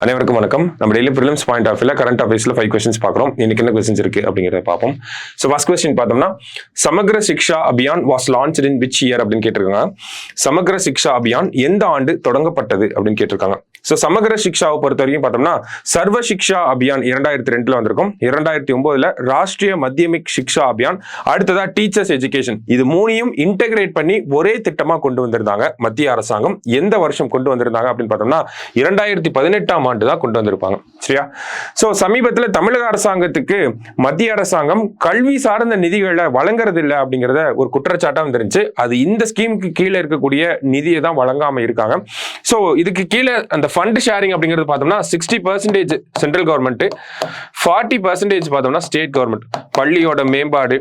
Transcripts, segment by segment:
அனைவருக்கும் வணக்கம். நம்ம டெய்லி ப்ரிலிம்ஸ் பாயிண்ட் ஆஃப் வியூல கரண்ட் அஃபேர்ஸ்ல 5 கொஸ்டின்ஸ் பார்க்குறோம். இன்னைக்கு என்ன கொஸ்டின்ஸ் இருக்கு அப்படிங்கிறத பார்ப்போம். ஸோ ஃபர்ஸ்ட் கொஸ்டின் பார்த்தோம்னா Samagra Shiksha Abhiyan was launched in which year அப்படின்னு கேட்டிருக்காங்க. சமக்ர சிக்ஷா அபியான் எந்த ஆண்டு தொடங்கப்பட்டது அப்படின்னு கேட்டிருக்காங்க. ஸோ சமக்ர சிக்ஷாவை பொறுத்த வரைக்கும் பார்த்தோம்னா சர்வ சிக்ஷா அபியான் 2002 வந்திருக்கும். 2009 ராஷ்டிரிய மத்தியமிக் சிக்ஷா அபியான், அடுத்ததா டீச்சர்ஸ் எஜுகேஷன். இது மூணையும் இன்டெகிரேட் பண்ணி ஒரே திட்டமா கொண்டு வந்திருந்தாங்க மத்திய அரசாங்கம். எந்த வருஷம் கொண்டு வந்திருந்தாங்க அப்படின்னு பார்த்தோம்னா 2018 தான் கொண்டு வந்திருப்பாங்க. சரியா? சோ சமீபத்தில் தமிழக அரசாங்கத்துக்கு மத்திய அரசாங்கம் கல்வி சார்ந்த நிதிகளை வழங்குறது இல்லை அப்படிங்கறத ஒரு குற்றச்சாட்டா வந்துருந்துச்சு. அது இந்த ஸ்கீமுக்கு கீழே இருக்கக்கூடிய நிதியை தான் வழங்காம இருக்காங்க. சோ இதுக்கு கீழே அந்த ஃபண்ட் ஷேரிங் அப்படிங்கிறது பார்த்தோம்னா 60% சென்ட்ரல் கவர்மெண்ட், 40% பார்த்தோம்னா ஸ்டேட் கவர்மெண்ட். பள்ளியோட மேம்பாடு,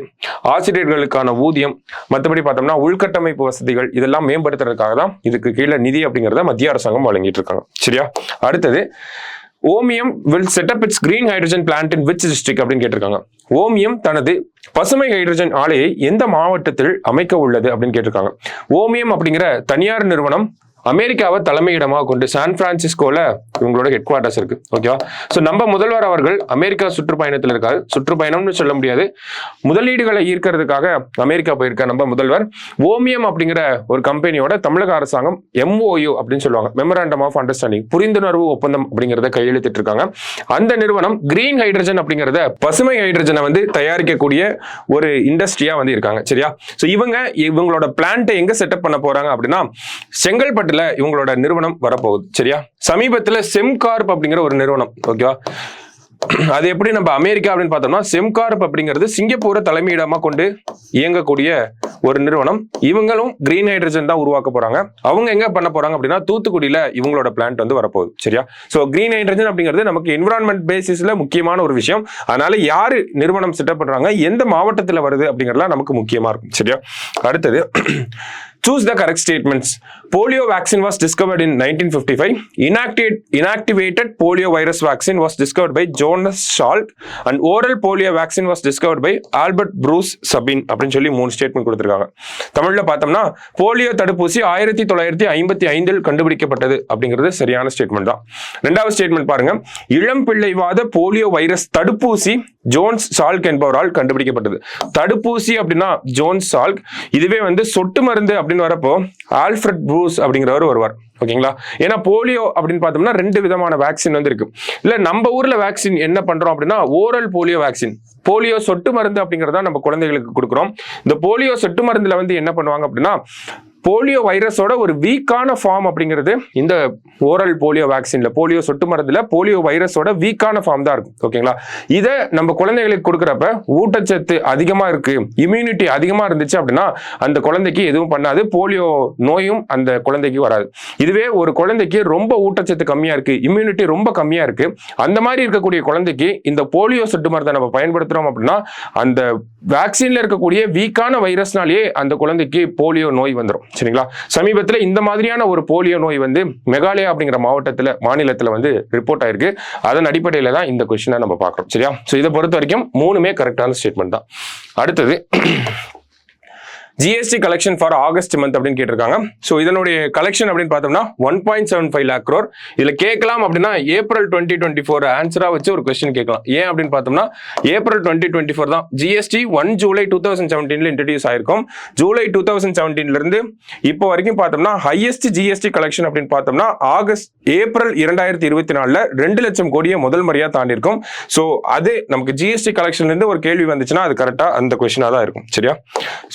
ஆசிரியர்களுக்கான ஊதியம், மற்றபடி பார்த்தோம்னா உள்கட்டமைப்பு வசதிகள் இதெல்லாம் மேம்படுத்துறதுக்காக தான் இதுக்கு கீழே நிதி அப்படிங்கிறத மத்திய அரசாங்கம் வழங்கிட்டு இருக்காங்க. சரியா? அடுத்தது Ohmium will set up it's green hydrogen plant in which district அப்படின்னு கேட்டிருக்காங்க. ஓமியம் தனது பசுமை ஹைட்ரஜன் ஆலையை எந்த மாவட்டத்தில் அமைக்க உள்ளது அப்படின்னு கேட்டிருக்காங்க. ஓமியம் அப்படிங்கிற தனியார் நிறுவனம் அமெரிக்காவை தலைமையிடமாக கொண்டு சான் பிரான்சிஸ்கோல இவங்களோட ஹெட் குவார்டர்ஸ் இருக்கு. ஓகேவா? ஸோ நம்ம முதல்வர் அவர்கள் அமெரிக்கா சுற்றுப்பயணத்தில் இருக்காரு. சுற்றுப்பயணம்னு சொல்ல முடியாது, முதலீடுகளை ஈர்க்கிறதுக்காக அமெரிக்கா போயிருக்கார் நம்ம முதல்வர். ஓமியம் அப்படிங்கிற ஒரு கம்பெனியோட தமிழக அரசாங்கம் MOU அப்படின்னு சொல்லுவாங்க, மெமராண்டம் ஆஃப் அண்டர்ஸ்டாண்டிங், புரிந்துணர்வு ஒப்பந்தம் அப்படிங்கிறத கையெழுத்திட்டு இருக்காங்க. அந்த நிறுவனம் கிரீன் ஹைட்ரஜன் அப்படிங்கிறத பசுமை ஹைட்ரஜனை வந்து தயாரிக்கக்கூடிய ஒரு இண்டஸ்ட்ரியா வந்து இருக்காங்க. சரியா? ஸோ இவங்களோட பிளான்ட்டை எங்க செட்டப் பண்ண போறாங்க அப்படின்னா செங்கல்பட்டு இவங்களோட நிறுவனம் வரப்போகுது. சரியா? சமீபத்தில் செம்கார்ப் அப்படிங்கிற ஒரு நிறுவனம். ஓகேவா? அது எப்படி நம்ம அமெரிக்கா அப்படின்னு பார்த்தோம்னா செம்கார்ப் அப்படிங்கிறது சிங்கப்பூரை தலைமையிடமா கொண்டு இயங்கக்கூடிய ஒரு நிறுவனம். இவங்களும் கிரீன் ஹைட்ரஜன் தான் உருவாக்க போறாங்க. அவங்க எங்க பண்ண போறாங்க அப்படின்னா தூத்துக்குடியில இவங்களோட பிளான்ட் வந்து வரப்போகுது. சரியா? சோ கிரீன் ஹைட்ரஜன் அப்படிங்கிறது நமக்கு என்விரான்மெண்ட் பேசிஸ்ல முக்கியமான ஒரு விஷயம். அதனால யாரு நிறுவனம் செட்டப் பண்றாங்க, எந்த மாவட்டத்தில் வருது அப்படிங்கறதுலாம் நமக்கு முக்கியமா இருக்கும். சரியா? அடுத்தது choose the correct statements. Polio vaccine was discovered in 1955. Inactivated polio virus vaccine was discovered by Jonas Salk and oral polio vaccine was discovered by Albert Bruce Sabin அப்படின்னு சொல்லி 3 ஸ்டேட்மெண்ட் கொடுத்திருக்காங்க. தமிழ்ல பார்த்தோம்னா போலியோ தடுப்பூசி 1955 கண்டுபிடிக்கப்பட்டது அப்படிங்கிறது சரியான ஸ்டேட்மெண்ட் தான். ரெண்டாவது ஸ்டேட்மெண்ட் பாருங்க, இளம் பிள்ளைவாத போலியோ வைரஸ் தடுப்பூசி ஜோன்ஸ் சால்க் என்பவரால் கண்டுபிடிக்கப்பட்டது. தடுப்பூசி அப்படின்னா ஜோன்ஸ் சால்க், இதுவே வந்து சொட்டு மருந்து அப்படின்னு வரப்போ ஆல்ஃபிரட் ப்ரூஸ் அப்படிங்கிறவர் வருவார். ஓகேங்களா? ஏன்னா போலியோ அப்படின்னு பார்த்தோம்னா 2 விதமான வேக்சின் வந்து இருக்கு. இல்ல நம்ம ஊர்ல வேக்சின் என்ன பண்றோம் அப்படின்னா ஓரல் போலியோ வேக்சின், போலியோ சொட்டு மருந்து அப்படிங்கறத நம்ம குழந்தைகளுக்கு கொடுக்குறோம். இந்த போலியோ சொட்டு மருந்துல வந்து என்ன பண்ணுவாங்க அப்படின்னா போலியோ வைரஸோட ஒரு வீக்கான ஃபார்ம் அப்படிங்கிறது இந்த ஓரல் போலியோ வேக்சின்ல, போலியோ சொட்டு மருந்துல போலியோ வைரஸோட வீக்கான ஃபார்ம் தான் இருக்கும். ஓகேங்களா? இதை நம்ம குழந்தைகளுக்கு கொடுக்குறப்ப ஊட்டச்சத்து அதிகமா இருக்கு, இம்யூனிட்டி அதிகமா இருந்துச்சு அப்படின்னா அந்த குழந்தைக்கு எதுவும் பண்ணாது, போலியோ நோயும் அந்த குழந்தைக்கு வராது. இதுவே ஒரு குழந்தைக்கு ரொம்ப ஊட்டச்சத்து கம்மியா இருக்கு, இம்யூனிட்டி ரொம்ப கம்மியா இருக்கு, அந்த மாதிரி இருக்கக்கூடிய குழந்தைக்கு இந்த போலியோ சொட்டு மருந்தை நம்ம பயன்படுத்துறோம் அப்படின்னா அந்த வேக்சின்ல இருக்கக்கூடிய வீக்கான வைரஸ்னாலேயே அந்த குழந்தைக்கு போலியோ நோய் வந்துடும். சரிங்களா? சமீபத்தில் இந்த மாதிரியான ஒரு போலியோ நோய் வந்து மெகாலயா அப்படிங்கிற மாநிலத்தில் வந்து ரிப்போர்ட் ஆயிருக்கு. அதன் அடிப்படையில தான் இந்த கொஸ்டினை நம்ம பார்க்கிறோம். சரியா? சோ இதை பொறுத்த வரைக்கும் 3மே கரெக்டான ஸ்டேட்மெண்ட் தான். அடுத்தது GST collection for August month அப்படின்னு கேட்டிருக்காங்க. ஸோ இதனுடைய கலெக்ஷன் அப்படின்னு பார்த்தோம்னா 1.75 lakh crore. இதில் கேட்கலாம் அப்படின்னா ஏப்ரல் 2024 ஆன்சராக வச்சு ஒரு கொஸ்டின் கேட்கலாம். ஏன் அப்படின்னு பார்த்தோம்னா ஏப்ரல் 2024 தான் GST 1 ஜூலை 2017 இன்ட்ரடியூஸ் ஆயிருக்கும். ஜூலை 2017 இருந்து இப்போ வரைக்கும் பார்த்தோம்னா ஹையஸ்ட் GST கலெக்ஷன் அப்படின்னு பார்த்தோம்னா ஏப்ரல் 2024 2 லட்சம் கோடியை முதல் முறையாக தாண்டி இருக்கும். ஸோ அது நமக்கு GST கலெக்ஷன்ல இருந்து ஒரு கேள்வி வந்துச்சுன்னா அது கரெக்டாக அந்த கொஸ்டினாக தான் இருக்கும். சரியா?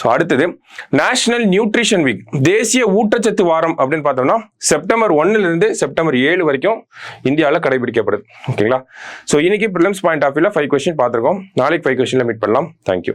ஸோ அடுத்தது நேஷனல் நியூட்ரிஷன் வீக், தேசிய ஊட்டச்சத்து வாரம் அப்படின்னு பார்த்தோம்னா செப்டம்பர் 1 இருந்து செப்டம்பர் 7 வரைக்கும் இந்தியாவில் கடைபிடிக்கப்படுது. ஓகேங்களா? ஸோ இன்னைக்கு ப்ரிலிம்ஸ் பாயிண்ட் ஆஃப் வியூல 5 கொஸ்டின் பார்த்துருக்கோம். நாளைக்கு 5 கொஸ்டின்ல மீட் பண்ணலாம். தேங்க்யூ.